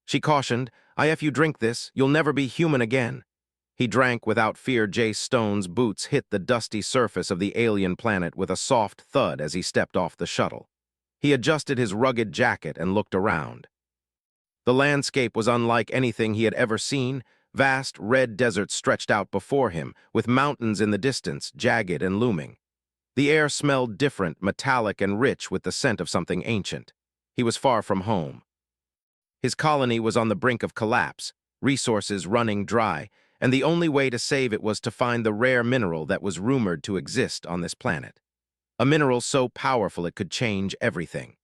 She cautioned, "If you drink this, you'll never be human again." He drank without fear. Jace Stone's boots hit the dusty surface of the alien planet with a soft thud as he stepped off the shuttle. He adjusted his rugged jacket and looked around. The landscape was unlike anything he had ever seen. Vast, red deserts stretched out before him, with mountains in the distance, jagged and looming. The air smelled different, metallic and rich with the scent of something ancient. He was far from home. His colony was on the brink of collapse, resources running dry, and the only way to save it was to find the rare mineral that was rumored to exist on this planet. A mineral so powerful it could change everything.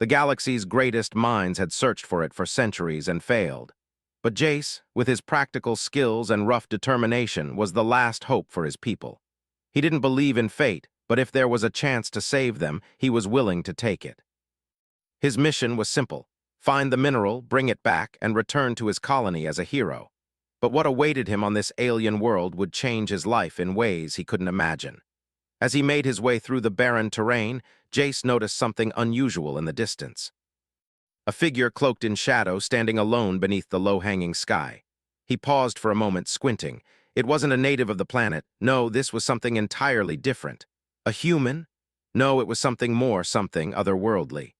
The galaxy's greatest minds had searched for it for centuries and failed. But Jace, with his practical skills and rough determination, was the last hope for his people. He didn't believe in fate, but if there was a chance to save them, he was willing to take it. His mission was simple: find the mineral, bring it back, and return to his colony as a hero. But what awaited him on this alien world would change his life in ways he couldn't imagine. As he made his way through the barren terrain, Jace noticed something unusual in the distance. A figure cloaked in shadow standing alone beneath the low-hanging sky. He paused for a moment, squinting. It wasn't a native of the planet. No, this was something entirely different. A human? No, it was something more, something otherworldly.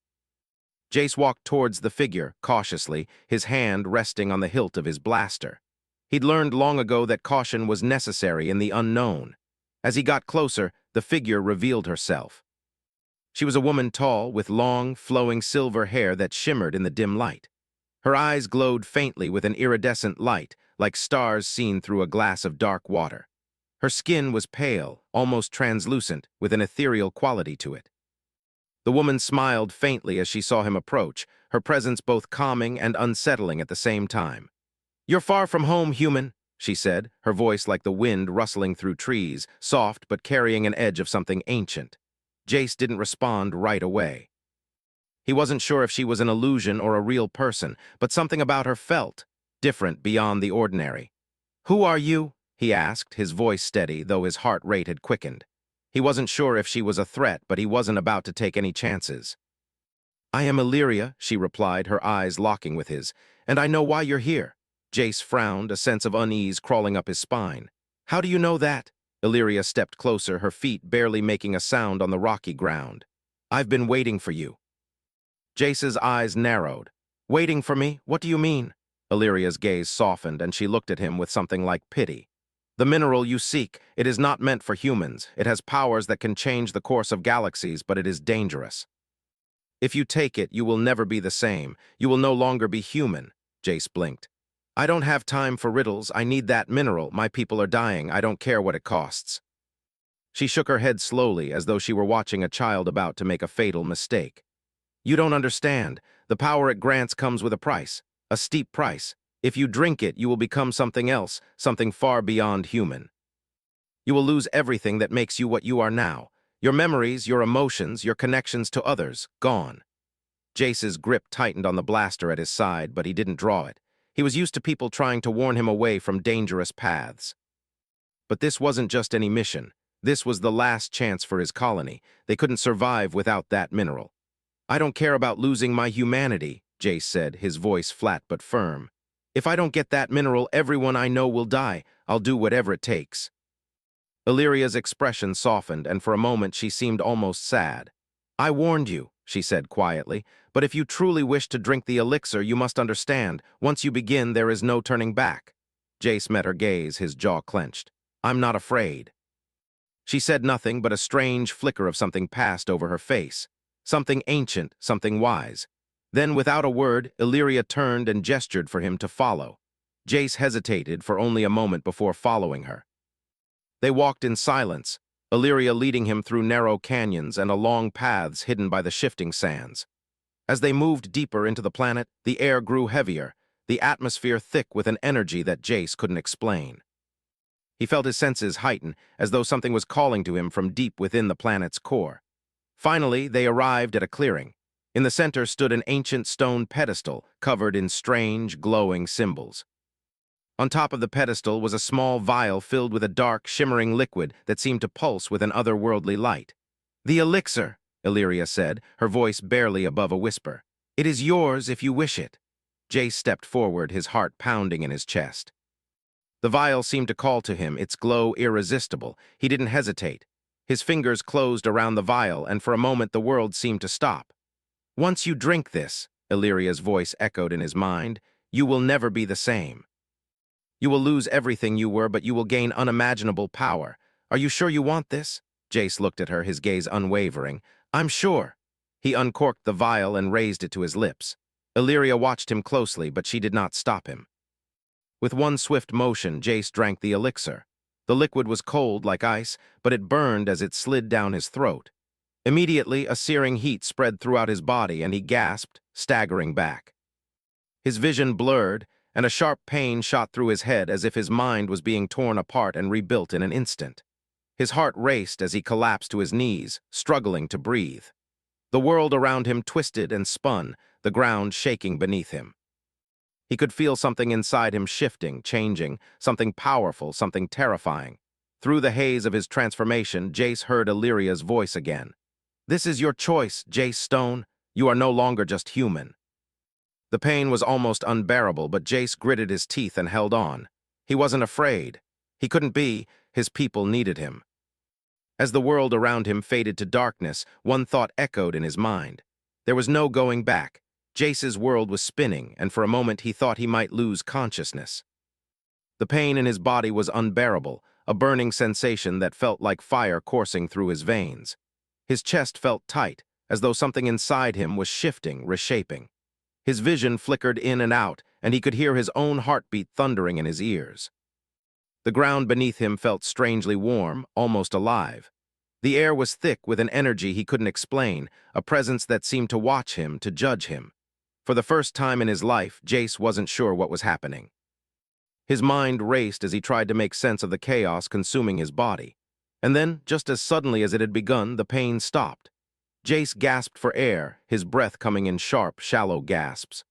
Jace walked towards the figure, cautiously, his hand resting on the hilt of his blaster. He'd learned long ago that caution was necessary in the unknown. As he got closer, the figure revealed herself. She was a woman tall, with long, flowing silver hair that shimmered in the dim light. Her eyes glowed faintly with an iridescent light, like stars seen through a glass of dark water. Her skin was pale, almost translucent, with an ethereal quality to it. The woman smiled faintly as she saw him approach, her presence both calming and unsettling at the same time. "You're far from home, human," she said, her voice like the wind rustling through trees, soft but carrying an edge of something ancient. Jace didn't respond right away. He wasn't sure if she was an illusion or a real person, but something about her felt different, beyond the ordinary. "Who are you?" he asked, his voice steady, though his heart rate had quickened. He wasn't sure if she was a threat, but he wasn't about to take any chances. "I am Illyria," she replied, her eyes locking with his, "and I know why you're here." Jace frowned, a sense of unease crawling up his spine. "How do you know that?" Illyria stepped closer, her feet barely making a sound on the rocky ground. "I've been waiting for you." Jace's eyes narrowed. "Waiting for me? What do you mean?" Illyria's gaze softened, and she looked at him with something like pity. "The mineral you seek, it is not meant for humans. It has powers that can change the course of galaxies, but it is dangerous. If you take it, you will never be the same. You will no longer be human." Jace blinked. "I don't have time for riddles. I need that mineral. My people are dying. I don't care what it costs." She shook her head slowly, as though she were watching a child about to make a fatal mistake. "You don't understand. The power it grants comes with a price, a steep price. If you drink it, you will become something else, something far beyond human. You will lose everything that makes you what you are now. Your memories, your emotions, your connections to others, gone." Jace's grip tightened on the blaster at his side, but he didn't draw it. He was used to people trying to warn him away from dangerous paths. But this wasn't just any mission. This was the last chance for his colony. They couldn't survive without that mineral. "I don't care about losing my humanity," Jace said, his voice flat but firm. "If I don't get that mineral, everyone I know will die. I'll do whatever it takes." Illyria's expression softened, and for a moment she seemed almost sad. "I warned you," she said quietly, "but if you truly wish to drink the elixir, you must understand, once you begin, there is no turning back." Jace met her gaze, his jaw clenched. "I'm not afraid." She said nothing, but a strange flicker of something passed over her face. Something ancient, something wise. Then, without a word, Illyria turned and gestured for him to follow. Jace hesitated for only a moment before following her. They walked in silence, Illyria leading him through narrow canyons and along paths hidden by the shifting sands. As they moved deeper into the planet, the air grew heavier, the atmosphere thick with an energy that Jace couldn't explain. He felt his senses heighten, as though something was calling to him from deep within the planet's core. Finally, they arrived at a clearing. In the center stood an ancient stone pedestal covered in strange, glowing symbols. On top of the pedestal was a small vial filled with a dark, shimmering liquid that seemed to pulse with an otherworldly light. "The elixir," Illyria said, her voice barely above a whisper. "It is yours if you wish it." Jace stepped forward, his heart pounding in his chest. The vial seemed to call to him, its glow irresistible. He didn't hesitate. His fingers closed around the vial, and for a moment the world seemed to stop. "Once you drink this," Illyria's voice echoed in his mind, "you will never be the same. You will lose everything you were, but you will gain unimaginable power. Are you sure you want this?" Jace looked at her, his gaze unwavering. "I'm sure." He uncorked the vial and raised it to his lips. Illyria watched him closely, but she did not stop him. With one swift motion, Jace drank the elixir. The liquid was cold like ice, but it burned as it slid down his throat. Immediately, a searing heat spread throughout his body, and he gasped, staggering back. His vision blurred, and a sharp pain shot through his head as if his mind was being torn apart and rebuilt in an instant. His heart raced as he collapsed to his knees, struggling to breathe. The world around him twisted and spun, the ground shaking beneath him. He could feel something inside him shifting, changing, something powerful, something terrifying. Through the haze of his transformation, Jace heard Illyria's voice again. "This is your choice, Jace Stone. You are no longer just human." The pain was almost unbearable, but Jace gritted his teeth and held on. He wasn't afraid. He couldn't be. His people needed him. As the world around him faded to darkness, one thought echoed in his mind. There was no going back. Jace's world was spinning, and for a moment he thought he might lose consciousness. The pain in his body was unbearable, a burning sensation that felt like fire coursing through his veins. His chest felt tight, as though something inside him was shifting, reshaping. His vision flickered in and out, and he could hear his own heartbeat thundering in his ears. The ground beneath him felt strangely warm, almost alive. The air was thick with an energy he couldn't explain, a presence that seemed to watch him, to judge him. For the first time in his life, Jace wasn't sure what was happening. His mind raced as he tried to make sense of the chaos consuming his body. And then, just as suddenly as it had begun, the pain stopped. Jace gasped for air, his breath coming in sharp, shallow gasps.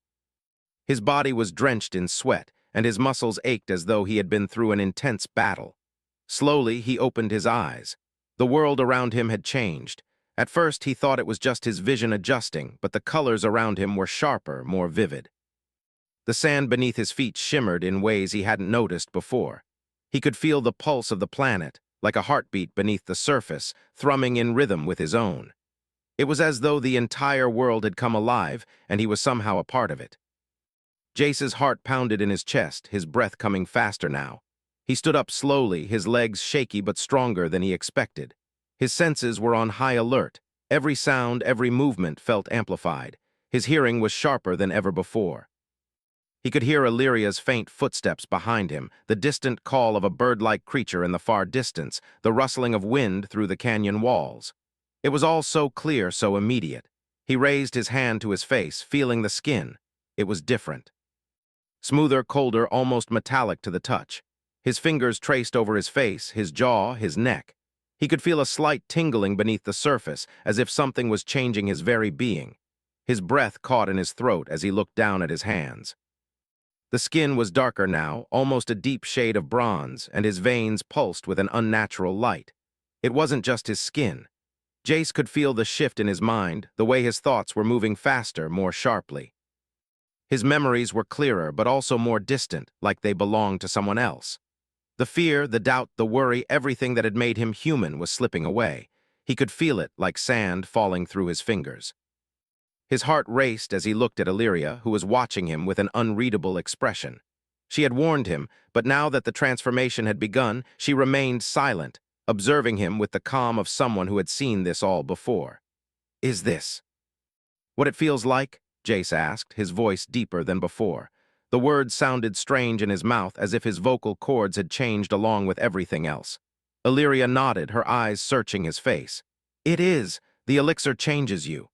His body was drenched in sweat, and his muscles ached as though he had been through an intense battle. Slowly, he opened his eyes. The world around him had changed. At first, he thought it was just his vision adjusting, but the colors around him were sharper, more vivid. The sand beneath his feet shimmered in ways he hadn't noticed before. He could feel the pulse of the planet, like a heartbeat beneath the surface, thrumming in rhythm with his own. It was as though the entire world had come alive, and he was somehow a part of it. Jace's heart pounded in his chest, his breath coming faster now. He stood up slowly, his legs shaky but stronger than he expected. His senses were on high alert. Every sound, every movement felt amplified. His hearing was sharper than ever before. He could hear Illyria's faint footsteps behind him, the distant call of a bird-like creature in the far distance, the rustling of wind through the canyon walls. It was all so clear, so immediate. He raised his hand to his face, feeling the skin. It was different. Smoother, colder, almost metallic to the touch. His fingers traced over his face, his jaw, his neck. He could feel a slight tingling beneath the surface, as if something was changing his very being. His breath caught in his throat as he looked down at his hands. The skin was darker now, almost a deep shade of bronze, and his veins pulsed with an unnatural light. It wasn't just his skin. Jace could feel the shift in his mind, the way his thoughts were moving faster, more sharply. His memories were clearer, but also more distant, like they belonged to someone else. The fear, the doubt, the worry, everything that had made him human was slipping away. He could feel it, like sand falling through his fingers. His heart raced as he looked at Illyria, who was watching him with an unreadable expression. She had warned him, but now that the transformation had begun, she remained silent, observing him with the calm of someone who had seen this all before. "Is this what it feels like?" Jace asked, his voice deeper than before. The words sounded strange in his mouth, as if his vocal cords had changed along with everything else. Illyria nodded, her eyes searching his face. "It is. The elixir changes you.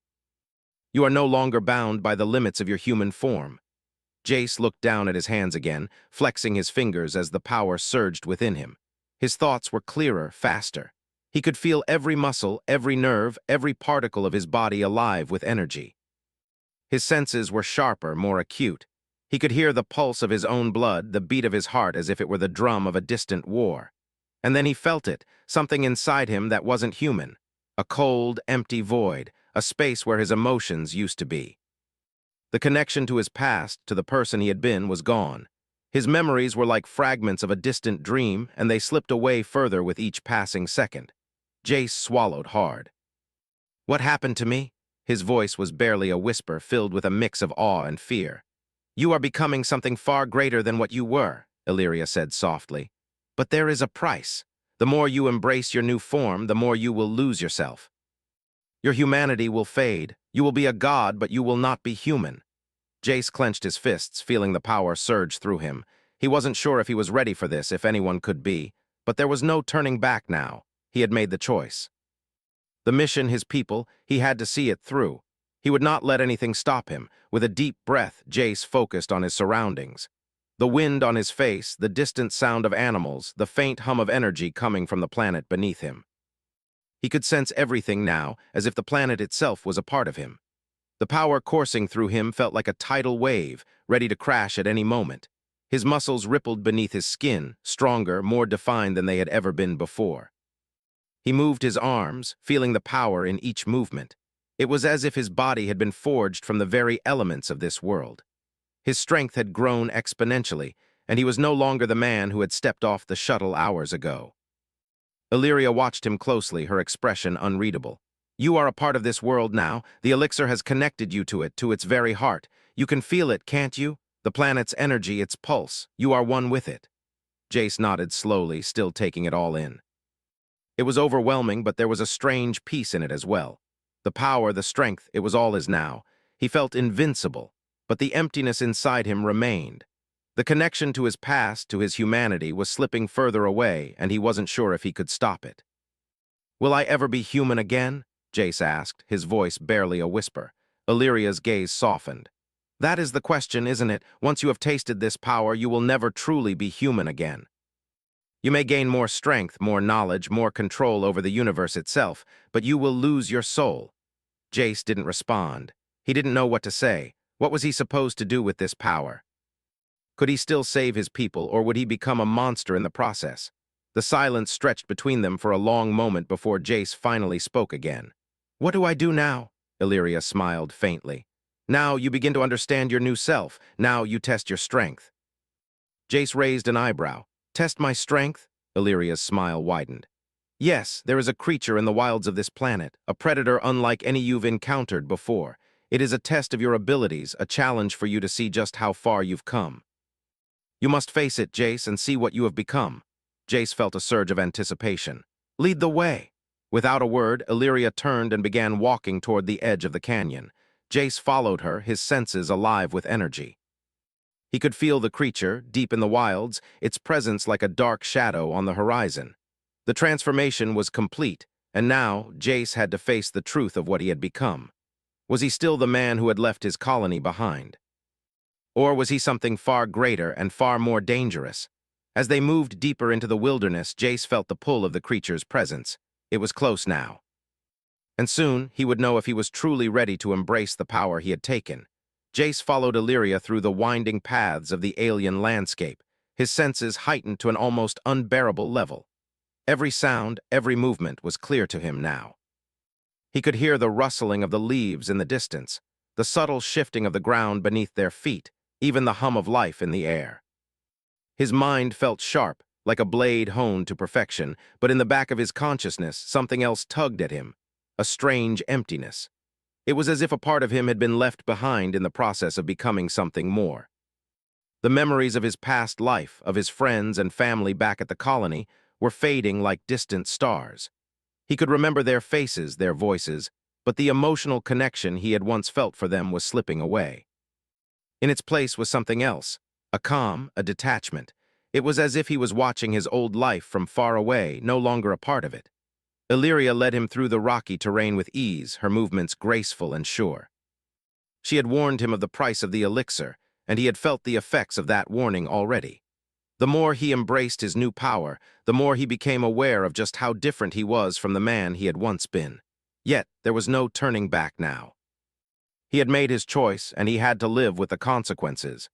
You are no longer bound by the limits of your human form." Jace looked down at his hands again, flexing his fingers as the power surged within him. His thoughts were clearer, faster. He could feel every muscle, every nerve, every particle of his body alive with energy. His senses were sharper, more acute. He could hear the pulse of his own blood, the beat of his heart as if it were the drum of a distant war. And then he felt it, something inside him that wasn't human. A cold, empty void, a space where his emotions used to be. The connection to his past, to the person he had been, was gone. His memories were like fragments of a distant dream, and they slipped away further with each passing second. Jace swallowed hard. What happened to me? His voice was barely a whisper, filled with a mix of awe and fear. You are becoming something far greater than what you were, Illyria said softly. But there is a price. The more you embrace your new form, the more you will lose yourself. Your humanity will fade. You will be a god, but you will not be human. Jace clenched his fists, feeling the power surge through him. He wasn't sure if he was ready for this, if anyone could be, but there was no turning back now. He had made the choice. The mission, his people, he had to see it through. He would not let anything stop him. With a deep breath, Jace focused on his surroundings. The wind on his face, the distant sound of animals, the faint hum of energy coming from the planet beneath him. He could sense everything now, as if the planet itself was a part of him. The power coursing through him felt like a tidal wave, ready to crash at any moment. His muscles rippled beneath his skin, stronger, more defined than they had ever been before. He moved his arms, feeling the power in each movement. It was as if his body had been forged from the very elements of this world. His strength had grown exponentially, and he was no longer the man who had stepped off the shuttle hours ago. Illyria watched him closely, her expression unreadable. You are a part of this world now. The elixir has connected you to it, to its very heart. You can feel it, can't you? The planet's energy, its pulse. You are one with it. Jace nodded slowly, still taking it all in. It was overwhelming, but there was a strange peace in it as well. The power, the strength, it was all his now. He felt invincible, but the emptiness inside him remained. The connection to his past, to his humanity, was slipping further away, and he wasn't sure if he could stop it. Will I ever be human again? Jace asked, his voice barely a whisper. Illyria's gaze softened. That is the question, isn't it? Once you have tasted this power, you will never truly be human again. You may gain more strength, more knowledge, more control over the universe itself, but you will lose your soul. Jace didn't respond. He didn't know what to say. What was he supposed to do with this power? Could he still save his people, or would he become a monster in the process? The silence stretched between them for a long moment before Jace finally spoke again. What do I do now? Illyria smiled faintly. Now you begin to understand your new self. Now you test your strength. Jace raised an eyebrow. Test my strength? Illyria's smile widened. Yes, there is a creature in the wilds of this planet, a predator unlike any you've encountered before. It is a test of your abilities, a challenge for you to see just how far you've come. You must face it, Jace, and see what you have become. Jace felt a surge of anticipation. Lead the way. Without a word, Illyria turned and began walking toward the edge of the canyon. Jace followed her, his senses alive with energy. He could feel the creature, deep in the wilds, its presence like a dark shadow on the horizon. The transformation was complete, and now Jace had to face the truth of what he had become. Was he still the man who had left his colony behind? Or was he something far greater and far more dangerous? As they moved deeper into the wilderness, Jace felt the pull of the creature's presence. It was close now. And soon, he would know if he was truly ready to embrace the power he had taken. Jace followed Illyria through the winding paths of the alien landscape, his senses heightened to an almost unbearable level. Every sound, every movement was clear to him now. He could hear the rustling of the leaves in the distance, the subtle shifting of the ground beneath their feet, even the hum of life in the air. His mind felt sharp, like a blade honed to perfection, but in the back of his consciousness, something else tugged at him, a strange emptiness. It was as if a part of him had been left behind in the process of becoming something more. The memories of his past life, of his friends and family back at the colony, were fading like distant stars. He could remember their faces, their voices, but the emotional connection he had once felt for them was slipping away. In its place was something else, a calm, a detachment. It was as if he was watching his old life from far away, no longer a part of it. Illyria led him through the rocky terrain with ease, her movements graceful and sure. She had warned him of the price of the elixir, and he had felt the effects of that warning already. The more he embraced his new power, the more he became aware of just how different he was from the man he had once been. Yet, there was no turning back now. He had made his choice, and he had to live with the consequences.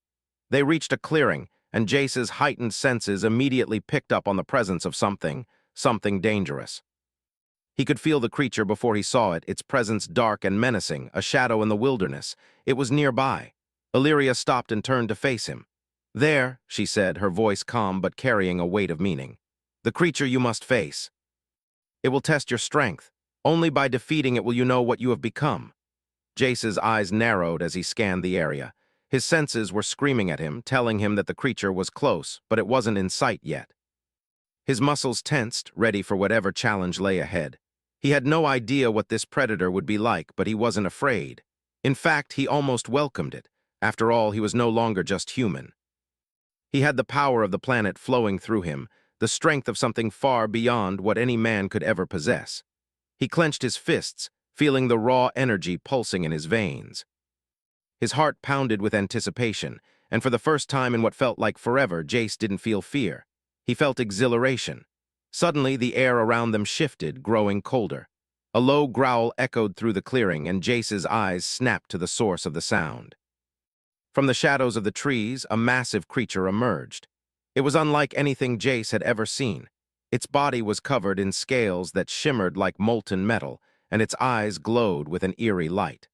They reached a clearing, and Jace's heightened senses immediately picked up on the presence of something dangerous. He could feel the creature before he saw it, its presence dark and menacing, a shadow in the wilderness. It was nearby. Illyria stopped and turned to face him. "There," she said, her voice calm but carrying a weight of meaning. "The creature you must face. It will test your strength. Only by defeating it will you know what you have become." Jace's eyes narrowed as he scanned the area. His senses were screaming at him, telling him that the creature was close, but it wasn't in sight yet. His muscles tensed, ready for whatever challenge lay ahead. He had no idea what this predator would be like, but he wasn't afraid. In fact, he almost welcomed it. After all, he was no longer just human. He had the power of the planet flowing through him, the strength of something far beyond what any man could ever possess. He clenched his fists, feeling the raw energy pulsing in his veins. His heart pounded with anticipation, and for the first time in what felt like forever, Jace didn't feel fear. He felt exhilaration. Suddenly, the air around them shifted, growing colder. A low growl echoed through the clearing, and Jace's eyes snapped to the source of the sound. From the shadows of the trees, a massive creature emerged. It was unlike anything Jace had ever seen. Its body was covered in scales that shimmered like molten metal, and its eyes glowed with an eerie light.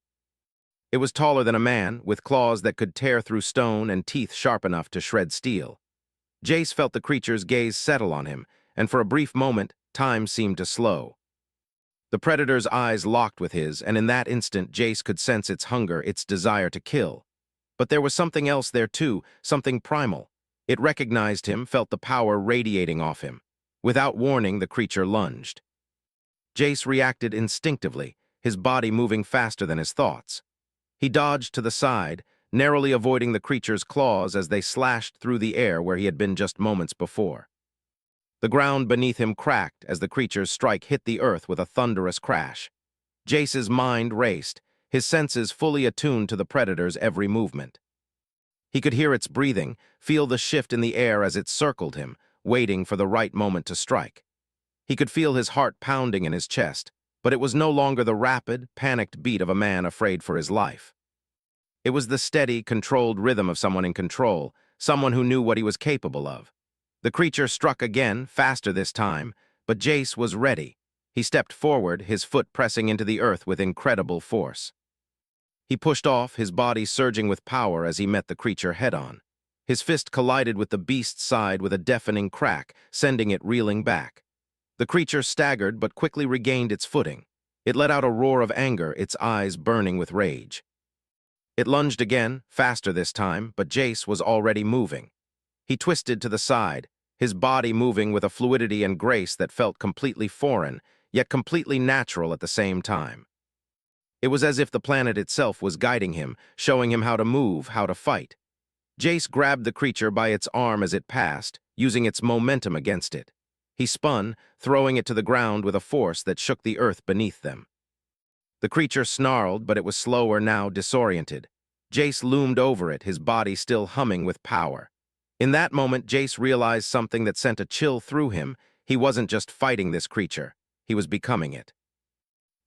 It was taller than a man, with claws that could tear through stone and teeth sharp enough to shred steel. Jace felt the creature's gaze settle on him, and for a brief moment, time seemed to slow. The predator's eyes locked with his, and in that instant, Jace could sense its hunger, its desire to kill. But there was something else there too, something primal. It recognized him, felt the power radiating off him. Without warning, the creature lunged. Jace reacted instinctively, his body moving faster than his thoughts. He dodged to the side, narrowly avoiding the creature's claws as they slashed through the air where he had been just moments before. The ground beneath him cracked as the creature's strike hit the earth with a thunderous crash. Jace's mind raced, his senses fully attuned to the predator's every movement. He could hear its breathing, feel the shift in the air as it circled him, waiting for the right moment to strike. He could feel his heart pounding in his chest, but it was no longer the rapid, panicked beat of a man afraid for his life. It was the steady, controlled rhythm of someone in control, someone who knew what he was capable of. The creature struck again, faster this time, but Jace was ready. He stepped forward, his foot pressing into the earth with incredible force. He pushed off, his body surging with power as he met the creature head-on. His fist collided with the beast's side with a deafening crack, sending it reeling back. The creature staggered but quickly regained its footing. It let out a roar of anger, its eyes burning with rage. It lunged again, faster this time, but Jace was already moving. He twisted to the side, his body moving with a fluidity and grace that felt completely foreign, yet completely natural at the same time. It was as if the planet itself was guiding him, showing him how to move, how to fight. Jace grabbed the creature by its arm as it passed, using its momentum against it. He spun, throwing it to the ground with a force that shook the earth beneath them. The creature snarled, but it was slower now, disoriented. Jace loomed over it, his body still humming with power. In that moment, Jace realized something that sent a chill through him. He wasn't just fighting this creature, he was becoming it.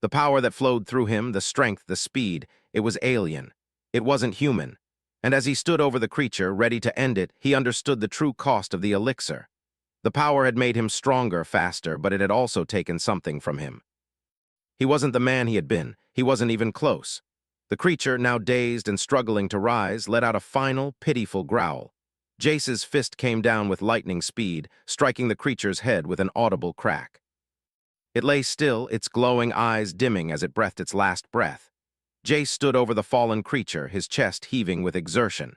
The power that flowed through him, the strength, the speed, it was alien. It wasn't human. And as he stood over the creature, ready to end it, he understood the true cost of the elixir. The power had made him stronger, faster, but it had also taken something from him. He wasn't the man he had been. He wasn't even close. The creature, now dazed and struggling to rise, let out a final, pitiful growl. Jace's fist came down with lightning speed, striking the creature's head with an audible crack. It lay still, its glowing eyes dimming as it breathed its last breath. Jace stood over the fallen creature, his chest heaving with exertion.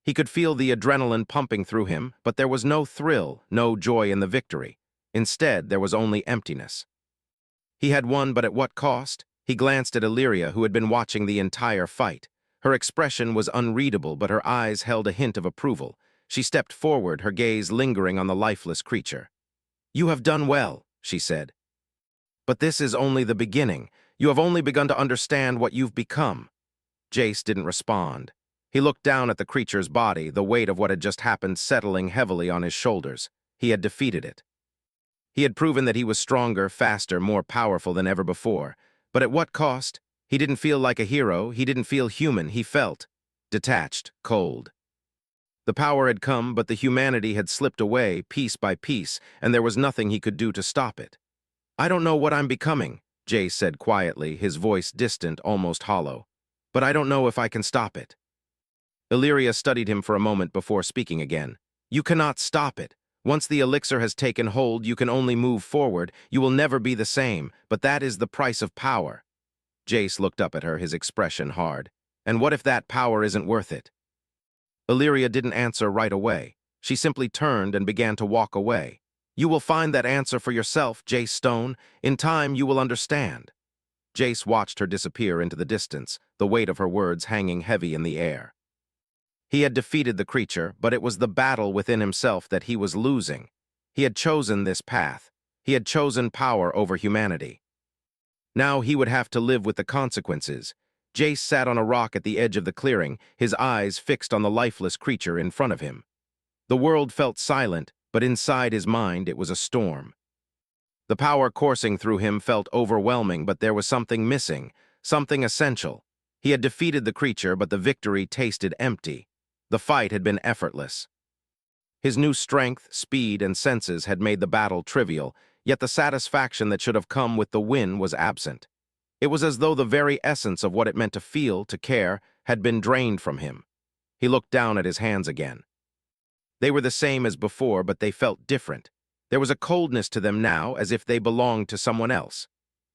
He could feel the adrenaline pumping through him, but there was no thrill, no joy in the victory. Instead, there was only emptiness. He had won, but at what cost? He glanced at Illyria, who had been watching the entire fight. Her expression was unreadable, but her eyes held a hint of approval. She stepped forward, her gaze lingering on the lifeless creature. "You have done well," she said. "But this is only the beginning. You have only begun to understand what you've become." Jace didn't respond. He looked down at the creature's body, the weight of what had just happened settling heavily on his shoulders. He had defeated it. He had proven that he was stronger, faster, more powerful than ever before. But at what cost? He didn't feel like a hero, he didn't feel human, he felt detached, cold. The power had come, but the humanity had slipped away, piece by piece, and there was nothing he could do to stop it. I don't know what I'm becoming, Jace said quietly, his voice distant, almost hollow. But I don't know if I can stop it. Illyria studied him for a moment before speaking again. You cannot stop it. Once the elixir has taken hold, you can only move forward. You will never be the same, but that is the price of power. Jace looked up at her, his expression hard. And what if that power isn't worth it? Illyria didn't answer right away. She simply turned and began to walk away. You will find that answer for yourself, Jace Stone. In time, you will understand. Jace watched her disappear into the distance, the weight of her words hanging heavy in the air. He had defeated the creature, but it was the battle within himself that he was losing. He had chosen this path. He had chosen power over humanity. Now he would have to live with the consequences. Jace sat on a rock at the edge of the clearing, his eyes fixed on the lifeless creature in front of him. The world felt silent, but inside his mind it was a storm. The power coursing through him felt overwhelming, but there was something missing, something essential. He had defeated the creature, but the victory tasted empty. The fight had been effortless. His new strength, speed, and senses had made the battle trivial, yet the satisfaction that should have come with the win was absent. It was as though the very essence of what it meant to feel, to care, had been drained from him. He looked down at his hands again. They were the same as before, but they felt different. There was a coldness to them now, as if they belonged to someone else.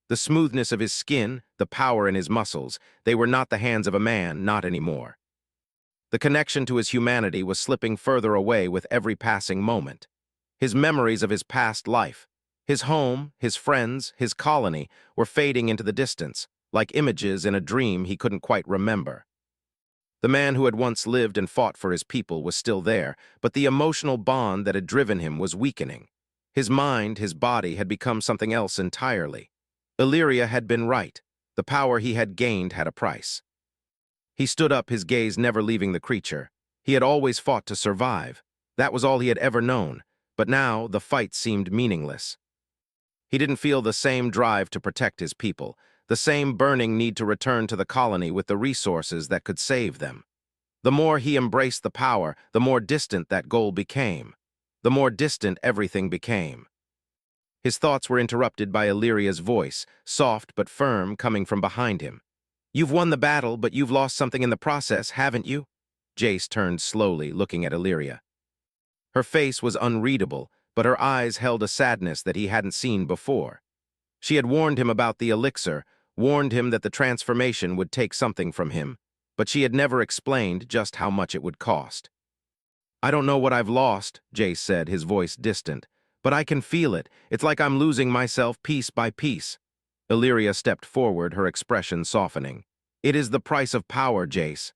The smoothness of his skin, the power in his muscles, they were not the hands of a man, not anymore. The connection to his humanity was slipping further away with every passing moment. His memories of his past life, his home, his friends, his colony, were fading into the distance, like images in a dream he couldn't quite remember. The man who had once lived and fought for his people was still there, but the emotional bond that had driven him was weakening. His mind, his body, had become something else entirely. Illyria had been right. The power he had gained had a price. He stood up, his gaze never leaving the creature. He had always fought to survive. That was all he had ever known, but now the fight seemed meaningless. He didn't feel the same drive to protect his people, the same burning need to return to the colony with the resources that could save them. The more he embraced the power, the more distant that goal became. The more distant everything became. His thoughts were interrupted by Illyria's voice, soft but firm, coming from behind him. You've won the battle, but you've lost something in the process, haven't you? Jace turned slowly, looking at Illyria. Her face was unreadable, but her eyes held a sadness that he hadn't seen before. She had warned him about the elixir, warned him that the transformation would take something from him, but she had never explained just how much it would cost. I don't know what I've lost, Jace said, his voice distant, but I can feel it. It's like I'm losing myself piece by piece. Illyria stepped forward, her expression softening. It is the price of power, Jace.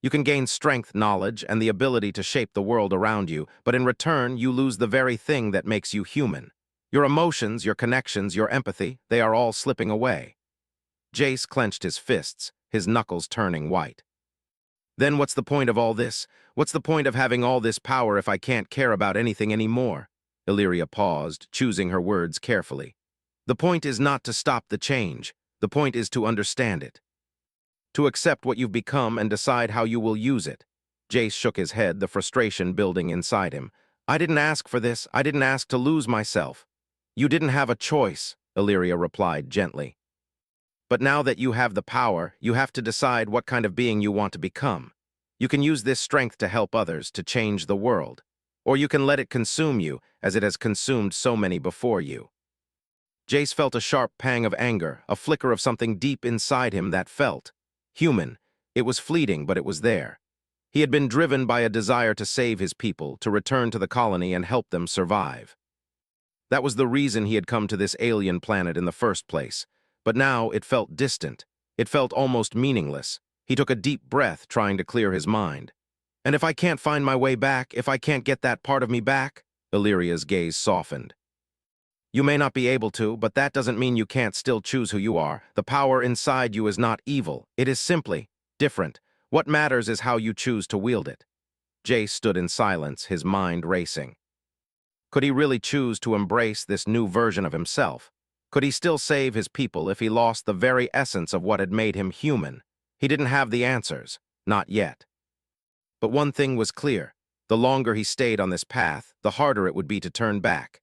You can gain strength, knowledge, and the ability to shape the world around you, but in return, you lose the very thing that makes you human. Your emotions, your connections, your empathy, they are all slipping away. Jace clenched his fists, his knuckles turning white. Then what's the point of all this? What's the point of having all this power if I can't care about anything anymore? Illyria paused, choosing her words carefully. The point is not to stop the change. The point is to understand it. To accept what you've become and decide how you will use it. Jace shook his head, the frustration building inside him. I didn't ask for this. I didn't ask to lose myself. You didn't have a choice, Illyria replied gently. But now that you have the power, you have to decide what kind of being you want to become. You can use this strength to help others, to change the world. Or you can let it consume you, as it has consumed so many before you. Jace felt a sharp pang of anger, a flicker of something deep inside him that felt human. It was fleeting, but it was there. He had been driven by a desire to save his people, to return to the colony and help them survive. That was the reason he had come to this alien planet in the first place. But now it felt distant. It felt almost meaningless. He took a deep breath, trying to clear his mind. And if I can't find my way back, if I can't get that part of me back? Illyria's gaze softened. You may not be able to, but that doesn't mean you can't still choose who you are. The power inside you is not evil. It is simply different. What matters is how you choose to wield it. Jace stood in silence, his mind racing. Could he really choose to embrace this new version of himself? Could he still save his people if he lost the very essence of what had made him human? He didn't have the answers. Not yet. But one thing was clear. The longer he stayed on this path, the harder it would be to turn back.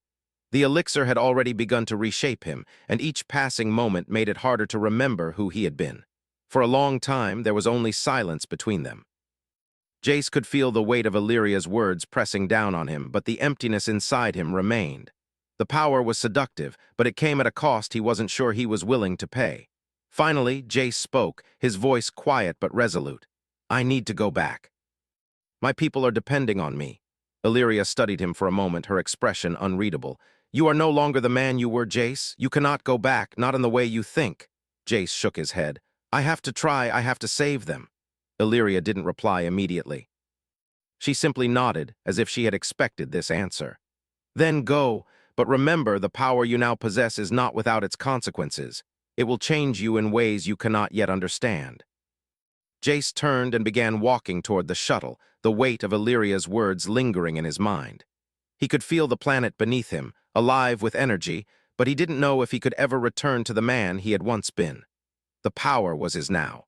The elixir had already begun to reshape him, and each passing moment made it harder to remember who he had been. For a long time, there was only silence between them. Jace could feel the weight of Illyria's words pressing down on him, but the emptiness inside him remained. The power was seductive, but it came at a cost he wasn't sure he was willing to pay. Finally, Jace spoke, his voice quiet but resolute. "I need to go back. My people are depending on me." Illyria studied him for a moment, her expression unreadable. "You are no longer the man you were, Jace. You cannot go back, not in the way you think." Jace shook his head. "I have to try, I have to save them." Illyria didn't reply immediately. She simply nodded, as if she had expected this answer. "Then go, but remember the power you now possess is not without its consequences. It will change you in ways you cannot yet understand." Jace turned and began walking toward the shuttle, the weight of Illyria's words lingering in his mind. He could feel the planet beneath him, alive with energy, but he didn't know if he could ever return to the man he had once been. The power was his now.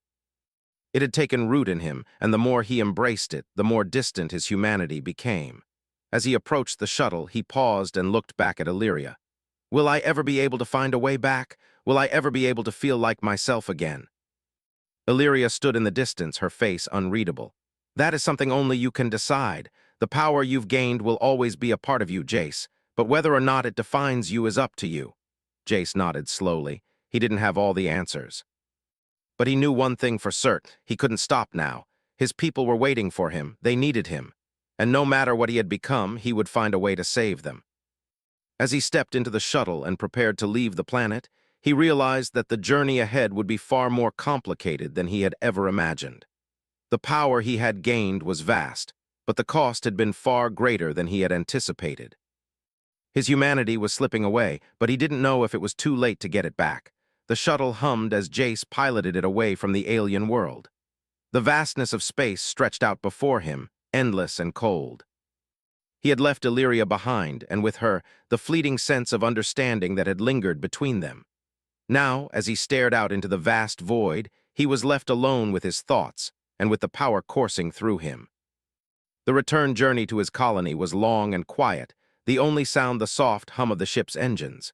It had taken root in him, and the more he embraced it, the more distant his humanity became. As he approached the shuttle, he paused and looked back at Illyria. "Will I ever be able to find a way back? Will I ever be able to feel like myself again?" Illyria stood in the distance, her face unreadable. "That is something only you can decide. The power you've gained will always be a part of you, Jace, but whether or not it defines you is up to you." Jace nodded slowly. He didn't have all the answers. But he knew one thing for certain: he couldn't stop now. His people were waiting for him, they needed him, and no matter what he had become, he would find a way to save them. As he stepped into the shuttle and prepared to leave the planet, he realized that the journey ahead would be far more complicated than he had ever imagined. The power he had gained was vast, but the cost had been far greater than he had anticipated. His humanity was slipping away, but he didn't know if it was too late to get it back. The shuttle hummed as Jace piloted it away from the alien world. The vastness of space stretched out before him, endless and cold. He had left Illyria behind, and with her, the fleeting sense of understanding that had lingered between them. Now, as he stared out into the vast void, he was left alone with his thoughts, and with the power coursing through him. The return journey to his colony was long and quiet, the only sound the soft hum of the ship's engines.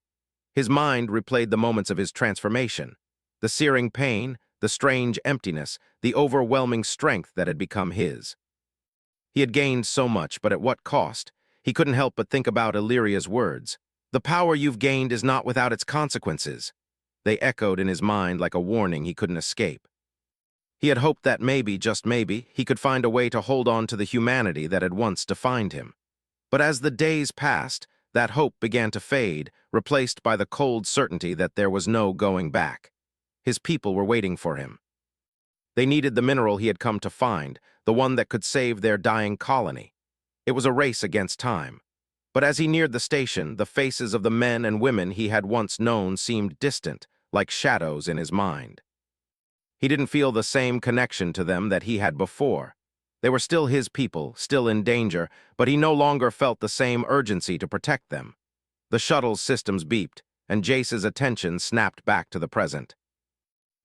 His mind replayed the moments of his transformation, the searing pain, the strange emptiness, the overwhelming strength that had become his. He had gained so much, but at what cost? He couldn't help but think about Illyria's words. "The power you've gained is not without its consequences." They echoed in his mind like a warning he couldn't escape. He had hoped that maybe, just maybe, he could find a way to hold on to the humanity that had once defined him. But as the days passed, that hope began to fade, replaced by the cold certainty that there was no going back. His people were waiting for him. They needed the mineral he had come to find, the one that could save their dying colony. It was a race against time. But as he neared the station, the faces of the men and women he had once known seemed distant, like shadows in his mind. He didn't feel the same connection to them that he had before. They were still his people, still in danger, but he no longer felt the same urgency to protect them. The shuttle's systems beeped, and Jace's attention snapped back to the present.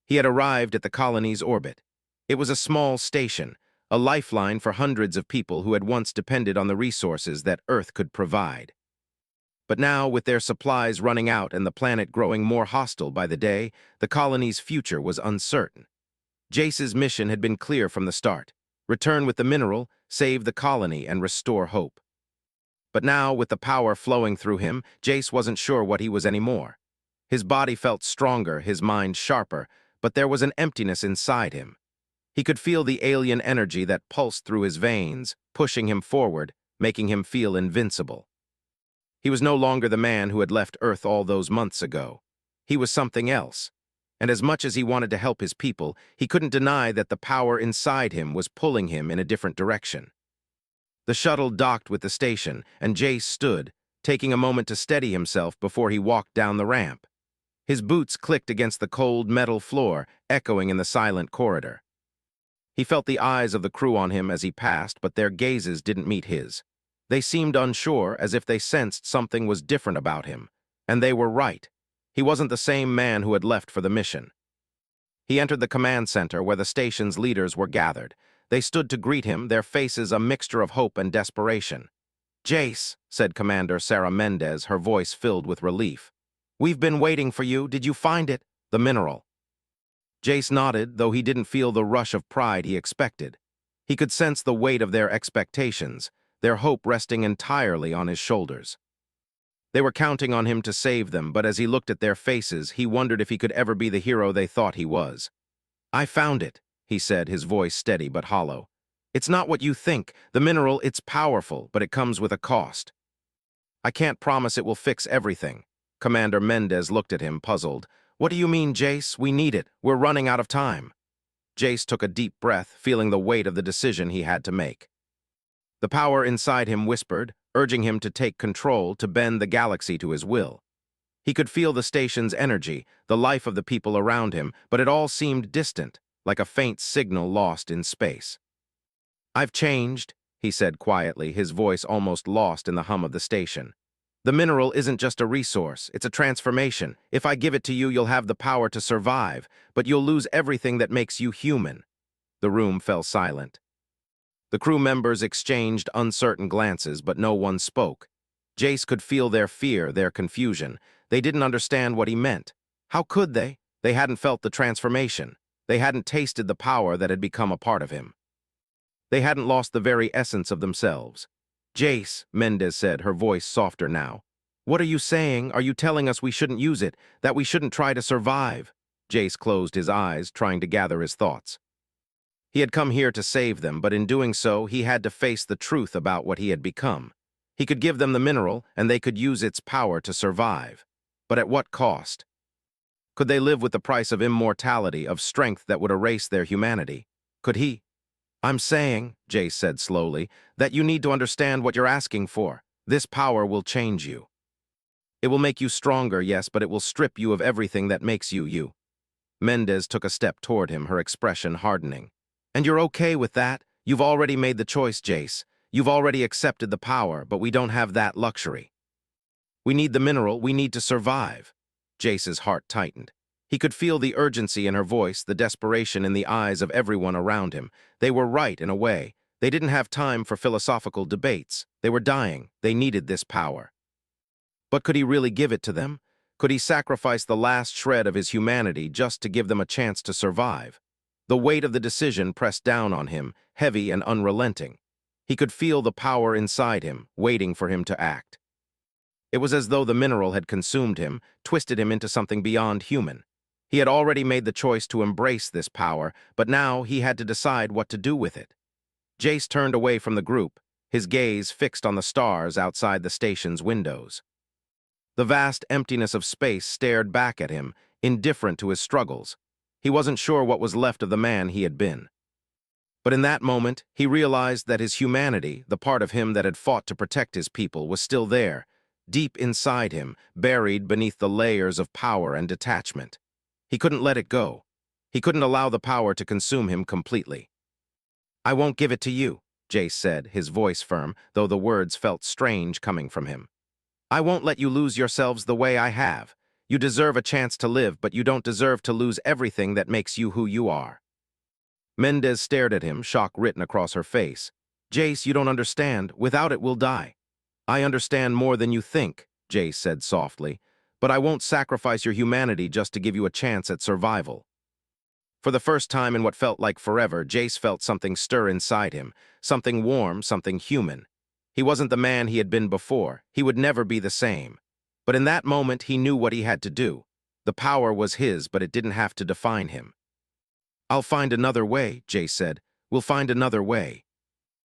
He had arrived at the colony's orbit. It was a small station, a lifeline for hundreds of people who had once depended on the resources that Earth could provide. But now, with their supplies running out and the planet growing more hostile by the day, the colony's future was uncertain. Jace's mission had been clear from the start: return with the mineral, save the colony, and restore hope. But now, with the power flowing through him, Jace wasn't sure what he was anymore. His body felt stronger, his mind sharper, but there was an emptiness inside him. He could feel the alien energy that pulsed through his veins, pushing him forward, making him feel invincible. He was no longer the man who had left Earth all those months ago. He was something else. And as much as he wanted to help his people, he couldn't deny that the power inside him was pulling him in a different direction. The shuttle docked with the station, and Jace stood, taking a moment to steady himself before he walked down the ramp. His boots clicked against the cold metal floor, echoing in the silent corridor. He felt the eyes of the crew on him as he passed, but their gazes didn't meet his. They seemed unsure, as if they sensed something was different about him. And they were right. He wasn't the same man who had left for the mission. He entered the command center where the station's leaders were gathered. They stood to greet him, their faces a mixture of hope and desperation. Jace, said Commander Sarah Mendez, her voice filled with relief. We've been waiting for you. Did you find it? The mineral. Jace nodded, though he didn't feel the rush of pride he expected. He could sense the weight of their expectations, their hope resting entirely on his shoulders. They were counting on him to save them, but as he looked at their faces, he wondered if he could ever be the hero they thought he was. I found it, he said, his voice steady but hollow. It's not what you think. The mineral, it's powerful, but it comes with a cost. I can't promise it will fix everything. Commander Mendez looked at him, puzzled. What do you mean, Jace? We need it. We're running out of time. Jace took a deep breath, feeling the weight of the decision he had to make. The power inside him whispered, urging him to take control, to bend the galaxy to his will. He could feel the station's energy, the life of the people around him, but it all seemed distant, like a faint signal lost in space. I've changed, he said quietly, his voice almost lost in the hum of the station. The mineral isn't just a resource, it's a transformation. If I give it to you, you'll have the power to survive, but you'll lose everything that makes you human. The room fell silent. The crew members exchanged uncertain glances, but no one spoke. Jace could feel their fear, their confusion. They didn't understand what he meant. How could they? They hadn't felt the transformation. They hadn't tasted the power that had become a part of him. They hadn't lost the very essence of themselves. Jace, Mendez said, her voice softer now. What are you saying? Are you telling us we shouldn't use it, that we shouldn't try to survive? Jace closed his eyes, trying to gather his thoughts. He had come here to save them, but in doing so, he had to face the truth about what he had become. He could give them the mineral, and they could use its power to survive. But at what cost? Could they live with the price of immortality, of strength that would erase their humanity? Could he? I'm saying, Jace said slowly, that you need to understand what you're asking for. This power will change you. It will make you stronger, yes, but it will strip you of everything that makes you you. Mendez took a step toward him, her expression hardening. And you're okay with that? You've already made the choice, Jace. You've already accepted the power, but we don't have that luxury. We need the mineral, we need to survive. Jace's heart tightened. He could feel the urgency in her voice, the desperation in the eyes of everyone around him. They were right in a way. They didn't have time for philosophical debates. They were dying. They needed this power. But could he really give it to them? Could he sacrifice the last shred of his humanity just to give them a chance to survive? The weight of the decision pressed down on him, heavy and unrelenting. He could feel the power inside him, waiting for him to act. It was as though the mineral had consumed him, twisted him into something beyond human. He had already made the choice to embrace this power, but now he had to decide what to do with it. Jace turned away from the group, his gaze fixed on the stars outside the station's windows. The vast emptiness of space stared back at him, indifferent to his struggles. He wasn't sure what was left of the man he had been. But in that moment, he realized that his humanity, the part of him that had fought to protect his people, was still there, deep inside him, buried beneath the layers of power and detachment. He couldn't let it go. He couldn't allow the power to consume him completely. I won't give it to you, Jace said, his voice firm, though the words felt strange coming from him. I won't let you lose yourselves the way I have. You deserve a chance to live, but you don't deserve to lose everything that makes you who you are. Mendez stared at him, shock written across her face. Jace, you don't understand. Without it, we'll die. I understand more than you think, Jace said softly, but I won't sacrifice your humanity just to give you a chance at survival. For the first time in what felt like forever, Jace felt something stir inside him, something warm, something human. He wasn't the man he had been before. He would never be the same. But in that moment, he knew what he had to do. The power was his, but it didn't have to define him. I'll find another way, Jace said. We'll find another way.